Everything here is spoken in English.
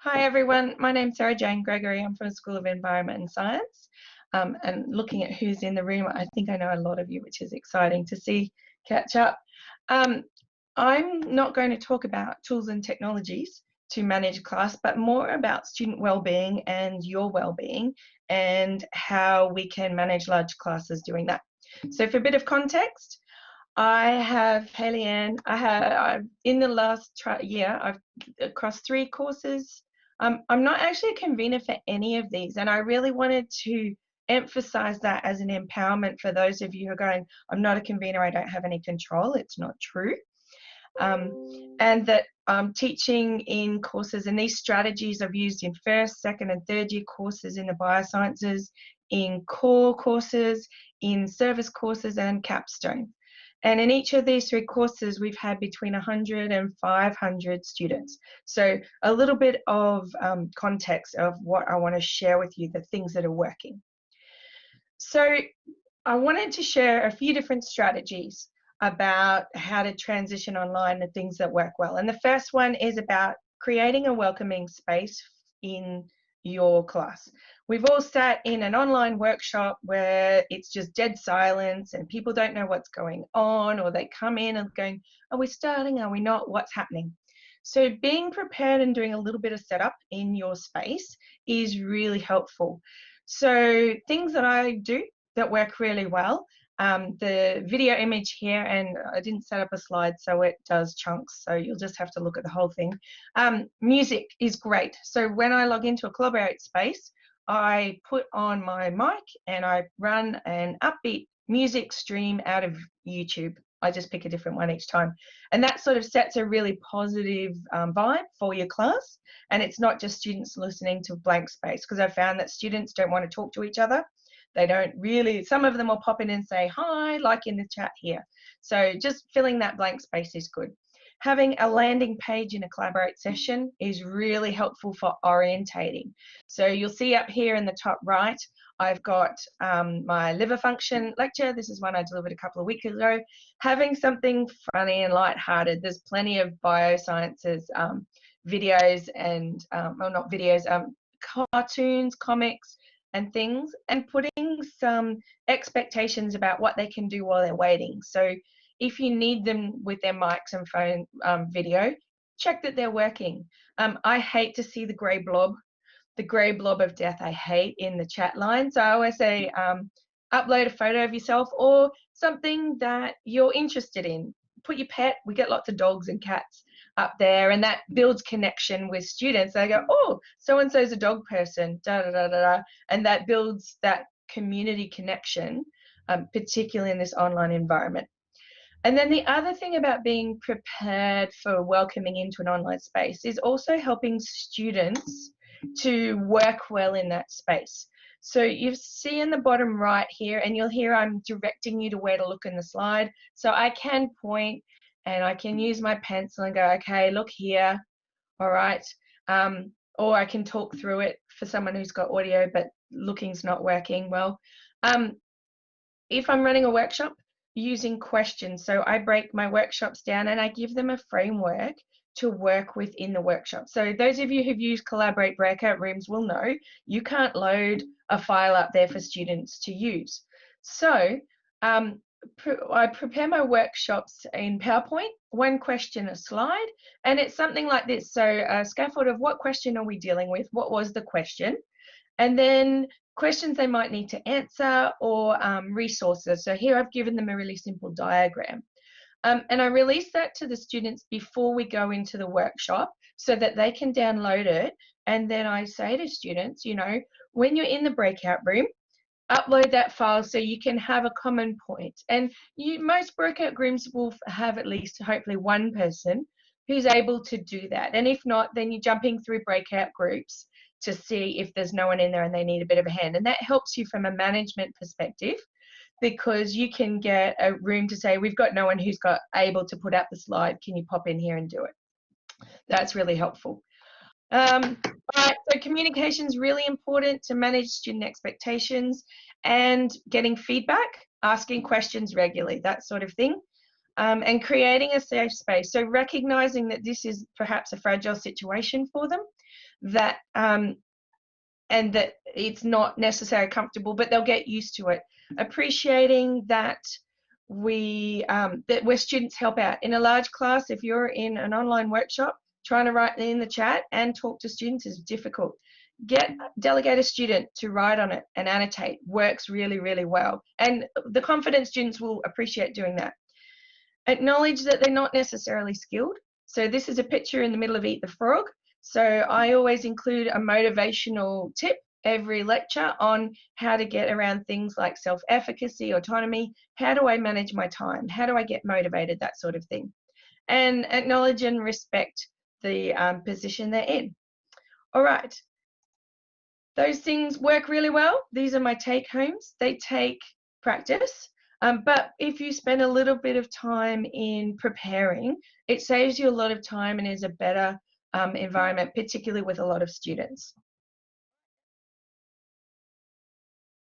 Hi everyone, my name's Sarah Jane Gregory. I'm from the School of Environment and Science. And looking at who's in the room, I think I know a lot of you, which is exciting to see catch up. I'm not going to talk about tools and technologies to manage class, but more about student well-being and your well-being and how we can manage large classes doing that. So for a bit of context, I have Haley Ann. I've in the last year, I've across 3 courses. I'm not actually a convener for any of these, and I really wanted to emphasize that as an empowerment for those of you who are going, I'm not a convener, I don't have any control. It's not true. And that teaching in courses, and these strategies I've used in first, second, and third year courses in the biosciences, in core courses, in service courses, and capstone. And in each of these 3 courses, we've had between 100 and 500 students. So a little bit of context of what I want to share with you, the things that are working. So I wanted to share a few different strategies about how to transition online and things that work well. And the first one is about creating a welcoming space in your class. We've all sat in an online workshop where it's just dead silence and people don't know what's going on, or they come in and going, are we starting? Are we not? What's happening? So being prepared and doing a little bit of setup in your space is really helpful. So things that I do that work really well, the video image here, and I didn't set up a slide so it does chunks, so you'll just have to look at the whole thing. Music is great. So when I log into a Collaborate space, I put on my mic and I run an upbeat music stream out of YouTube. I just pick a different one each time. And that sort of sets a really positive vibe for your class. And it's not just students listening to blank space, because I found that students don't want to talk to each other. They don't really, some of them will pop in and say hi, like in the chat here. So just filling that blank space is good. Having a landing page in a Collaborate session is really helpful for orientating. So you'll see up here in the top right, I've got my liver function lecture. This is one I delivered a couple of weeks ago. Having something funny and lighthearted. There's plenty of biosciences videos and, well, not videos, cartoons, comics, and things, and putting some expectations about what they can do while they're waiting. So if you need them with their mics and phone video, check that they're working. I hate to see the grey blob of death I hate in the chat line. So I always say upload a photo of yourself or something that you're interested in. Put your pet. We get lots of dogs and cats up there, and that builds connection with students. They go, oh, so-and-so's a dog person, da da da da da, and that builds that community connection, particularly in this online environment. And then the other thing about being prepared for welcoming into an online space is also helping students to work well in that space. So you see in the bottom right here, and you'll hear I'm directing you to where to look in the slide. So I can point and I can use my pencil and go, okay, look here, all right. Or I can talk through it for someone who's got audio but looking's not working well. If I'm running a workshop, using questions. So I break my workshops down and I give them a framework to work with in the workshop. So those of you who've used Collaborate breakout rooms will know you can't load a file up there for students to use. So I prepare my workshops in PowerPoint, 1 question a slide, and it's something like this. So a scaffold of what question are we dealing with? What was the question? And then questions they might need to answer, or resources. So here I've given them a really simple diagram. And I release that to the students before we go into the workshop so that they can download it. And then I say to students, you know, when you're in the breakout room, upload that file so you can have a common point. And most breakout rooms will have at least hopefully 1 person who's able to do that. And if not, then you're jumping through breakout groups to see if there's no one in there and they need a bit of a hand. And that helps you from a management perspective, because you can get a room to say, we've got no one who's able to put up the slide. Can you pop in here and do it? That's really helpful. All right, so communication is really important to manage student expectations, and getting feedback, asking questions regularly, that sort of thing. And creating a safe space. So recognizing that this is perhaps a fragile situation for them, that and that it's not necessarily comfortable, but they'll get used to it. Appreciating that where students help out. In a large class, if you're in an online workshop, trying to write in the chat and talk to students is difficult. Delegate a student to write on it and annotate. Works really, really well. And the confident students will appreciate doing that. Acknowledge that they're not necessarily skilled. So this is a picture in the middle of Eat the Frog. So I always include a motivational tip every lecture on how to get around things like self-efficacy, autonomy. How do I manage my time? How do I get motivated? That sort of thing. And acknowledge and respect the position they're in. All right. Those things work really well. These are my take homes. They take practice. But if you spend a little bit of time in preparing, it saves you a lot of time and is a better environment, particularly with a lot of students.